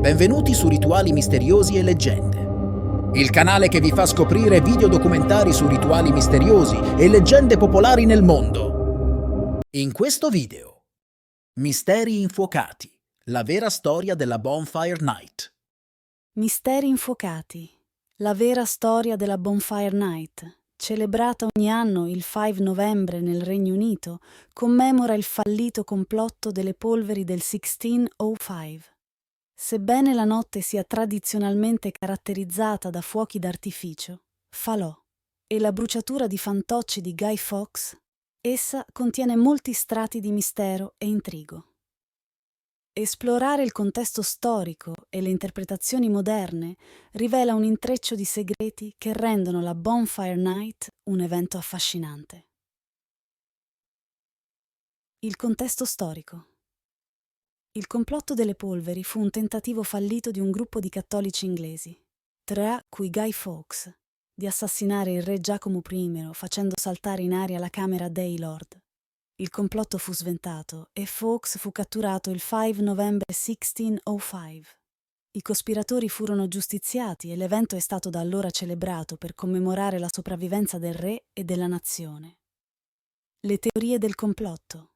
Benvenuti su Rituali Misteriosi e Leggende, il canale che vi fa scoprire video documentari su rituali misteriosi e leggende popolari nel mondo. In questo video, Misteri infuocati, la vera storia della Bonfire Night. Misteri infuocati, la vera storia della Bonfire Night, celebrata ogni anno il 5 novembre nel Regno Unito, commemora il fallito complotto delle polveri del 1605. Sebbene la notte sia tradizionalmente caratterizzata da fuochi d'artificio, falò e la bruciatura di fantocci di Guy Fawkes, essa contiene molti strati di mistero e intrigo. Esplorare il contesto storico e le interpretazioni moderne rivela un intreccio di segreti che rendono la Bonfire Night un evento affascinante. Il contesto storico. Il complotto delle polveri fu un tentativo fallito di un gruppo di cattolici inglesi, tra cui Guy Fawkes, di assassinare il re Giacomo I facendo saltare in aria la camera dei Lord. Il complotto fu sventato e Fawkes fu catturato il 5 novembre 1605. I cospiratori furono giustiziati e l'evento è stato da allora celebrato per commemorare la sopravvivenza del re e della nazione. Le teorie del complotto.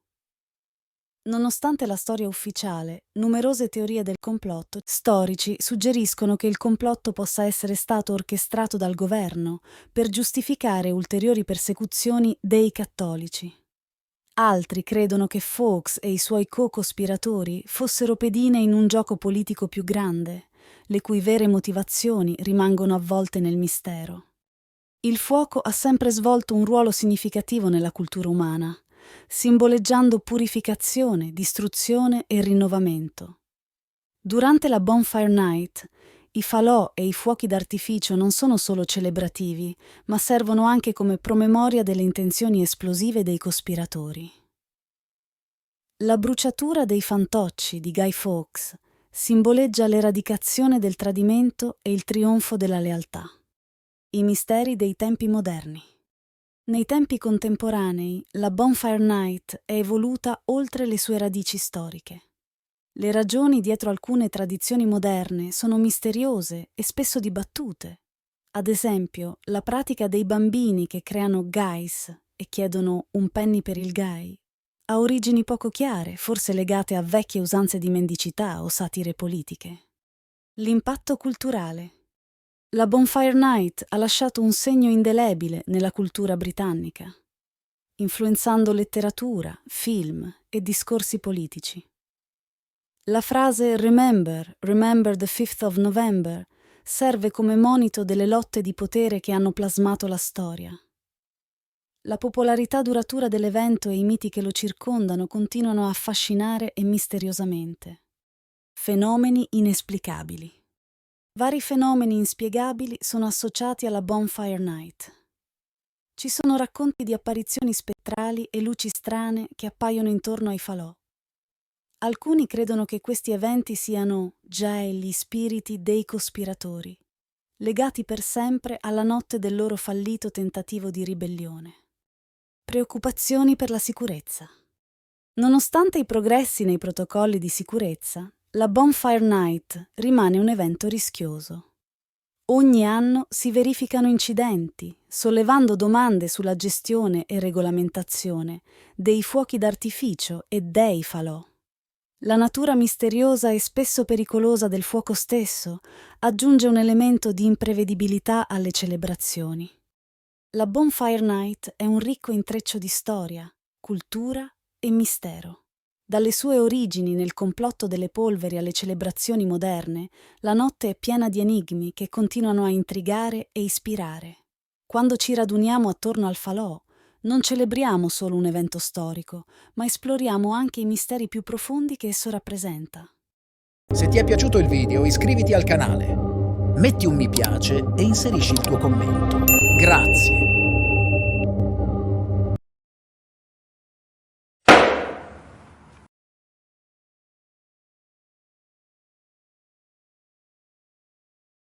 Nonostante la storia ufficiale, numerose teorie del complotto storici suggeriscono che il complotto possa essere stato orchestrato dal governo per giustificare ulteriori persecuzioni dei cattolici. Altri credono che Fawkes e i suoi co-cospiratori fossero pedine in un gioco politico più grande, le cui vere motivazioni rimangono avvolte nel mistero. Il fuoco ha sempre svolto un ruolo significativo nella cultura umana, simboleggiando purificazione, distruzione e rinnovamento. Durante la Bonfire Night, i falò e i fuochi d'artificio non sono solo celebrativi, ma servono anche come promemoria delle intenzioni esplosive dei cospiratori. La bruciatura dei fantocci di Guy Fawkes simboleggia l'eradicazione del tradimento e il trionfo della lealtà. I misteri dei tempi moderni. Nei tempi contemporanei, la Bonfire Night è evoluta oltre le sue radici storiche. Le ragioni dietro alcune tradizioni moderne sono misteriose e spesso dibattute. Ad esempio, la pratica dei bambini che creano guys e chiedono un penny per il guy ha origini poco chiare, forse legate a vecchie usanze di mendicità o satire politiche. L'impatto culturale. La Bonfire Night ha lasciato un segno indelebile nella cultura britannica, influenzando letteratura, film e discorsi politici. La frase Remember the 5th of November serve come monito delle lotte di potere che hanno plasmato la storia. La popolarità duratura dell'evento e i miti che lo circondano continuano a affascinare e misteriosamente. Fenomeni inesplicabili. Vari fenomeni inspiegabili sono associati alla Bonfire Night. Ci sono racconti di apparizioni spettrali e luci strane che appaiono intorno ai falò. Alcuni credono che questi eventi siano già gli spiriti dei cospiratori, legati per sempre alla notte del loro fallito tentativo di ribellione. Preoccupazioni per la sicurezza. Nonostante i progressi nei protocolli di sicurezza, la Bonfire Night rimane un evento rischioso. Ogni anno si verificano incidenti, sollevando domande sulla gestione e regolamentazione dei fuochi d'artificio e dei falò. La natura misteriosa e spesso pericolosa del fuoco stesso aggiunge un elemento di imprevedibilità alle celebrazioni. La Bonfire Night è un ricco intreccio di storia, cultura e mistero. Dalle sue origini nel complotto delle polveri alle celebrazioni moderne, la notte è piena di enigmi che continuano a intrigare e ispirare. Quando ci raduniamo attorno al falò, non celebriamo solo un evento storico, ma esploriamo anche i misteri più profondi che esso rappresenta. Se ti è piaciuto il video, iscriviti al canale, metti un mi piace e inserisci il tuo commento. Grazie!